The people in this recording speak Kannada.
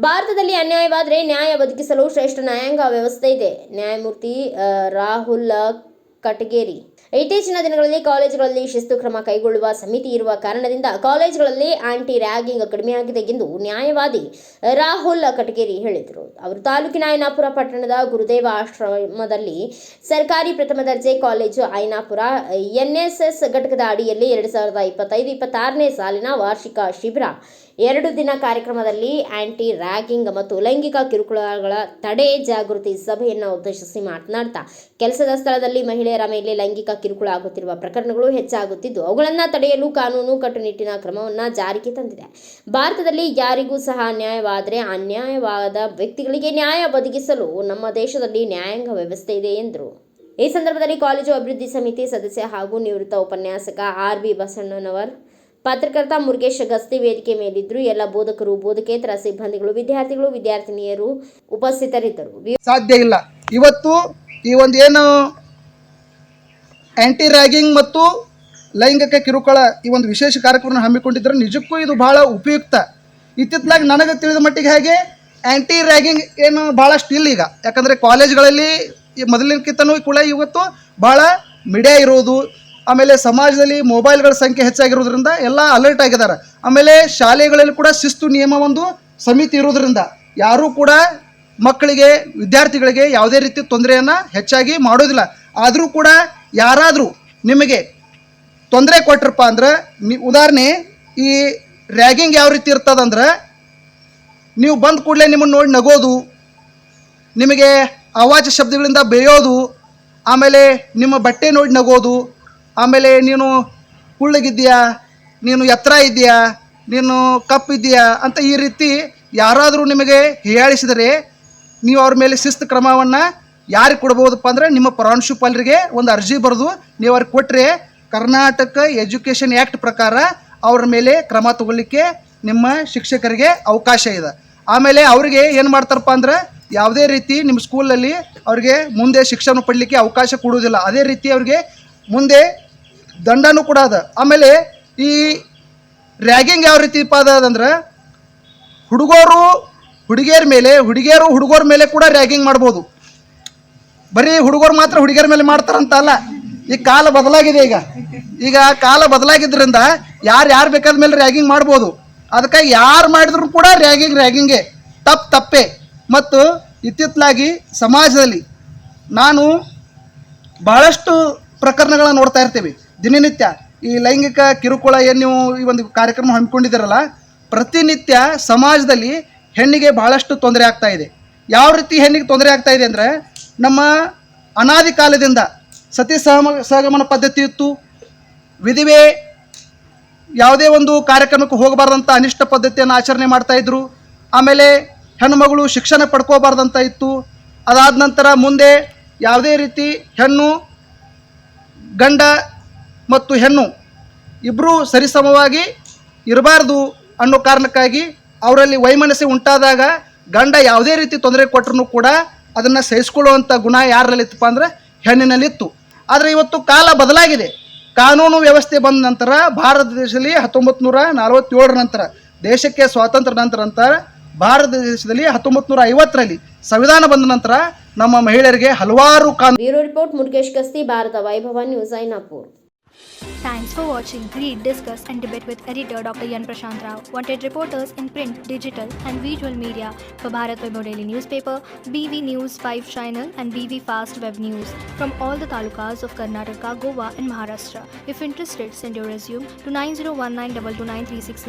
ಭಾರತದಲ್ಲಿ ಅನ್ಯಾಯವಾದರೆ ನ್ಯಾಯ ಒದಗಿಸಲು ಶ್ರೇಷ್ಠ ನ್ಯಾಯಾಂಗ ವ್ಯವಸ್ಥೆ ಇದೆ. ನ್ಯಾಯಮೂರ್ತಿ ರಾಹುಲ್ ಕಟಗೇರಿ. ಇತ್ತೀಚಿನ ದಿನಗಳಲ್ಲಿ ಕಾಲೇಜುಗಳಲ್ಲಿ ಶಿಸ್ತು ಕ್ರಮ ಕೈಗೊಳ್ಳುವ ಸಮಿತಿ ಇರುವ ಕಾರಣದಿಂದ ಕಾಲೇಜುಗಳಲ್ಲಿ ಆಂಟಿ ರ್ಯಾಗಿಂಗ್ ಕಡಿಮೆಯಾಗಿದೆ ಎಂದು ನ್ಯಾಯವಾದಿ ರಾಹುಲ್ ಕಟಗೇರಿ ಹೇಳಿದರು. ಅವರು ತಾಲೂಕಿನ ಐನಾಪುರ ಪಟ್ಟಣದ ಗುರುದೇವ ಆಶ್ರಮದಲ್ಲಿ ಸರ್ಕಾರಿ ಪ್ರಥಮ ದರ್ಜೆ ಕಾಲೇಜು ಐನಾಪುರ ಎನ್ಎಸ್ಎಸ್ ಘಟಕದ ಅಡಿಯಲ್ಲಿ 2025-26ನೇ ಸಾಲಿನ ವಾರ್ಷಿಕ ಶಿಬಿರ 2 ದಿನ ಕಾರ್ಯಕ್ರಮದಲ್ಲಿ ಆಂಟಿ ರ್ಯಾಗಿಂಗ್ ಮತ್ತು ಲೈಂಗಿಕ ಕಿರುಕುಳಗಳ ತಡೆ ಜಾಗೃತಿ ಸಭೆಯನ್ನು ಉದ್ದೇಶಿಸಿ ಮಾತನಾಡ್ತಾ, ಕೆಲಸದ ಸ್ಥಳದಲ್ಲಿ ಮಹಿಳೆಯರ ಮೇಲೆ ಲೈಂಗಿಕ ಕಿರುಕುಳ ಆಗುತ್ತಿರುವ ಪ್ರಕರಣಗಳು ಹೆಚ್ಚಾಗುತ್ತಿದ್ದು ಅವುಗಳನ್ನು ತಡೆಯಲು ಕಾನೂನು ಕಟ್ಟುನಿಟ್ಟಿನ ಕ್ರಮವನ್ನು ಜಾರಿಗೆ ತಂದಿದೆ. ಭಾರತದಲ್ಲಿ ಯಾರಿಗೂ ಸಹ ಅನ್ಯಾಯವಾದರೆ ಅನ್ಯಾಯವಾದ ವ್ಯಕ್ತಿಗಳಿಗೆ ನ್ಯಾಯ ಒದಗಿಸಲು ನಮ್ಮ ದೇಶದಲ್ಲಿ ನ್ಯಾಯಾಂಗ ವ್ಯವಸ್ಥೆ ಇದೆ ಎಂದರು. ಈ ಸಂದರ್ಭದಲ್ಲಿ ಕಾಲೇಜು ಅಭಿವೃದ್ಧಿ ಸಮಿತಿ ಸದಸ್ಯ ಹಾಗೂ ನಿವೃತ್ತ ಉಪನ್ಯಾಸಕ ಆರ್.ಬಿ. ಬಸಣ್ಣನವರ್, ಪತ್ರಕರ್ತ ಮುರುಗೇಶ್ ಗಸ್ತಿ ವೇದಿಕೆ ಮೇಲಿದ್ದರು. ಎಲ್ಲ ಬೋಧಕರು, ಬೋಧಕೇತರ ಸಿಬ್ಬಂದಿಗಳು, ವಿದ್ಯಾರ್ಥಿಗಳು, ವಿದ್ಯಾರ್ಥಿನಿಯರು ಉಪಸ್ಥಿತರಿದ್ದರು. ಸಾಧ್ಯ ಇಲ್ಲ. ಇವತ್ತು ಈ ಒಂದು ಏನು ಆಂಟಿ ರ್ಯಾಗಿಂಗ್ ಮತ್ತು ಲೈಂಗಿಕ ಕಿರುಕುಳ ಈ ಒಂದು ವಿಶೇಷ ಕಾರ್ಯಕ್ರಮವನ್ನು ಹಮ್ಮಿಕೊಂಡಿದ್ದರೆ ನಿಜಕ್ಕೂ ಇದು ಭಾಳ ಉಪಯುಕ್ತ. ಇತ್ತಿತ್ತಲಾಗಿ ನನಗೆ ತಿಳಿದ ಮಟ್ಟಿಗೆ ಹಾಗೆ ಆಂಟಿ ರ್ಯಾಗಿಂಗ್ ಏನು ಭಾಳಷ್ಟು ಇಲ್ಲ ಈಗ. ಯಾಕಂದರೆ ಕಾಲೇಜ್ಗಳಲ್ಲಿ ಮೊದಲಿನಕ್ಕಿಂತನೂ ಕೂಡ ಇವತ್ತು ಭಾಳ ಮೀಡಿಯಾ ಇರೋದು, ಆಮೇಲೆ ಸಮಾಜದಲ್ಲಿ ಮೊಬೈಲ್ಗಳ ಸಂಖ್ಯೆ ಹೆಚ್ಚಾಗಿರೋದ್ರಿಂದ ಎಲ್ಲ ಅಲರ್ಟ್ ಆಗಿದ್ದಾರೆ. ಆಮೇಲೆ ಶಾಲೆಗಳಲ್ಲಿ ಕೂಡ ಶಿಸ್ತು ನಿಯಮ ಒಂದು ಸಮಿತಿ ಇರೋದ್ರಿಂದ ಯಾರೂ ಕೂಡ ಮಕ್ಕಳಿಗೆ, ವಿದ್ಯಾರ್ಥಿಗಳಿಗೆ ಯಾವುದೇ ರೀತಿ ತೊಂದರೆಯನ್ನು ಹೆಚ್ಚಾಗಿ ಮಾಡೋದಿಲ್ಲ. ಆದರೂ ಕೂಡ ಯಾರಾದರೂ ನಿಮಗೆ ತೊಂದರೆ ಕೊಟ್ಟರಪ್ಪ ಅಂದ್ರೆ, ಉದಾಹರಣೆ ಈ ರ್ಯಾಗಿಂಗ್ ಯಾವ ರೀತಿ ಇರ್ತದಂದ್ರೆ, ನೀವು ಬಂದ ಕೂಡಲೇ ನಿಮ್ಮನ್ನು ನೋಡಿ ನಗೋದು, ನಿಮಗೆ ಅವಾಚ್ಯ ಶಬ್ದಗಳಿಂದ ಬೇಯೋದು, ಆಮೇಲೆ ನಿಮ್ಮ ಬಟ್ಟೆ ನೋಡಿ ನಗೋದು, ಆಮೇಲೆ ನೀನು ಕುಳ್ಳಗಿದ್ದೀಯಾ, ನೀನು ಎತ್ತರ ಇದೆಯಾ, ನೀನು ಕಪ್ಪಿದ್ದೀಯಾ ಅಂತ ಈ ರೀತಿ ಯಾರಾದರೂ ನಿಮಗೆ ಹೀಯಾಳಿಸಿದರೆ ನೀವು ಅವ್ರ ಮೇಲೆ ಶಿಸ್ತು ಕ್ರಮವನ್ನು ಯಾರಿಗೆ ಕೊಡ್ಬೋದಪ್ಪ ಅಂದರೆ, ನಿಮ್ಮ ಪ್ರಾಂಶುಪಾಲರಿಗೆ ಒಂದು ಅರ್ಜಿ ಬರೆದು ನೀವು ಅವ್ರಿಗೆ ಕೊಟ್ಟರೆ ಕರ್ನಾಟಕ ಎಜುಕೇಷನ್ ಆ್ಯಕ್ಟ್ ಪ್ರಕಾರ ಅವ್ರ ಮೇಲೆ ಕ್ರಮ ತಗೊಳ್ಳಿಕ್ಕೆ ನಿಮ್ಮ ಶಿಕ್ಷಕರಿಗೆ ಅವಕಾಶ ಇದೆ. ಆಮೇಲೆ ಅವರಿಗೆ ಏನು ಮಾಡ್ತಾರಪ್ಪ ಅಂದ್ರೆ, ಯಾವುದೇ ರೀತಿ ನಿಮ್ಮ ಸ್ಕೂಲಲ್ಲಿ ಅವ್ರಿಗೆ ಮುಂದೆ ಶಿಕ್ಷಣ ಪಡಲಿಕ್ಕೆ ಅವಕಾಶ ಕೊಡುವುದಿಲ್ಲ. ಅದೇ ರೀತಿ ಅವ್ರಿಗೆ ಮುಂದೆ ದಂಡನೂ ಕೂಡ ಅದ. ಆಮೇಲೆ ಈ ರ್ಯಾಗಿಂಗ್ ಯಾವ ರೀತಿ ಅದಂದ್ರೆ, ಹುಡುಗರು ಹುಡುಗಿಯರ ಮೇಲೆ, ಹುಡುಗಿಯರು ಹುಡುಗರ ಮೇಲೆ ಕೂಡ ರ್ಯಾಗಿಂಗ್ ಮಾಡ್ಬೋದು. ಬರೀ ಹುಡುಗರು ಮಾತ್ರ ಹುಡುಗಿಯರ ಮೇಲೆ ಮಾಡ್ತಾರಂತ ಅಲ್ಲ. ಈ ಕಾಲ ಬದಲಾಗಿದೆ. ಈಗ ಕಾಲ ಬದಲಾಗಿದ್ದರಿಂದ ಯಾರು ಬೇಕಾದ ಮೇಲೆ ರ್ಯಾಗಿಂಗ್ ಮಾಡ್ಬೋದು. ಅದಕ್ಕೆ ಯಾರು ಮಾಡಿದ್ರು ಕೂಡ ರ್ಯಾಗಿಂಗೇ ತಪ್ಪೇ. ಮತ್ತು ಇತ್ತಿತ್ತಲಾಗಿ ಸಮಾಜದಲ್ಲಿ ನಾನು ಭಾಳಷ್ಟು ಪ್ರಕರಣಗಳನ್ನು ನೋಡ್ತಾ ಇರ್ತೀವಿ ದಿನನಿತ್ಯ. ಈ ಲೈಂಗಿಕ ಕಿರುಕುಳ ಏನು ನೀವು ಈ ಒಂದು ಕಾರ್ಯಕ್ರಮ ಹಮ್ಮಿಕೊಂಡಿದ್ದೀರಲ್ಲ, ಪ್ರತಿನಿತ್ಯ ಸಮಾಜದಲ್ಲಿ ಹೆಣ್ಣಿಗೆ ಭಾಳಷ್ಟು ತೊಂದರೆ ಆಗ್ತಾ ಇದೆ. ಯಾವ ರೀತಿ ಹೆಣ್ಣಿಗೆ ತೊಂದರೆ ಆಗ್ತಾ ಇದೆ ಅಂದರೆ, ನಮ್ಮ ಅನಾದಿ ಕಾಲದಿಂದ ಸತಿ ಸಹಗಮನ ಪದ್ಧತಿ ಇತ್ತು. ವಿಧಿವೆ ಯಾವುದೇ ಒಂದು ಕಾರ್ಯಕ್ರಮಕ್ಕೆ ಹೋಗಬಾರ್ದಂಥ ಅನಿಷ್ಟ ಪದ್ಧತಿಯನ್ನು ಆಚರಣೆ ಮಾಡ್ತಾಯಿದ್ರು. ಆಮೇಲೆ ಹೆಣ್ಣುಮಗಳು ಶಿಕ್ಷಣ ಪಡ್ಕೋಬಾರ್ದಂತ ಇತ್ತು. ಅದಾದ ನಂತರ ಮುಂದೆ ಯಾವುದೇ ರೀತಿ ಹೆಣ್ಣು, ಗಂಡ ಮತ್ತು ಹೆಣ್ಣು ಇಬ್ಬರೂ ಸರಿಸಮವಾಗಿ ಇರಬಾರ್ದು ಅನ್ನೋ ಕಾರಣಕ್ಕಾಗಿ ಅವರಲ್ಲಿ ವೈಮನಸ್ಸು ಉಂಟಾದಾಗ ಗಂಡ ಯಾವುದೇ ರೀತಿ ತೊಂದರೆ ಕೊಟ್ಟರು ಕೂಡ ಅದನ್ನು ಸಹಿಸ್ಕೊಳ್ಳುವಂಥ ಗುಣ ಯಾರಲ್ಲಿತ್ತಪ್ಪ ಅಂದರೆ ಹೆಣ್ಣಿನಲ್ಲಿತ್ತು. ಆದರೆ ಇವತ್ತು ಕಾಲ ಬದಲಾಗಿದೆ. ಕಾನೂನು ವ್ಯವಸ್ಥೆ ಬಂದ ನಂತರ ಭಾರತ ದೇಶದಲ್ಲಿ 1947 ನಂತರ, ದೇಶಕ್ಕೆ ಸ್ವಾತಂತ್ರ್ಯ ನಂತರ ಭಾರತ ದೇಶದಲ್ಲಿ 1950ರಲ್ಲಿ ಸಂವಿಧಾನ ಬಂದ ನಂತರ ನಮ್ಮ ಮಹಿಳೆಯರಿಗೆ ಹಲವಾರು ಕಾನೂನು. ಬ್ಯೂರೋ ರಿಪೋರ್ಟ್ ಮುರುಗೇಶ್ ಗಸ್ತಿ, ಭಾರತ ವೈಭವ news, Ainapur. Thanks for watching. Read, discuss and debate with editor Dr. Yan Prashant Rao. Wanted reporters in print, digital and visual media for Bharat Vaibhav Daily Newspaper, BV News 5 Channel and BV Fast Web News from all the talukas of Karnataka, Goa and Maharashtra. If interested, send your resume to 9019229369.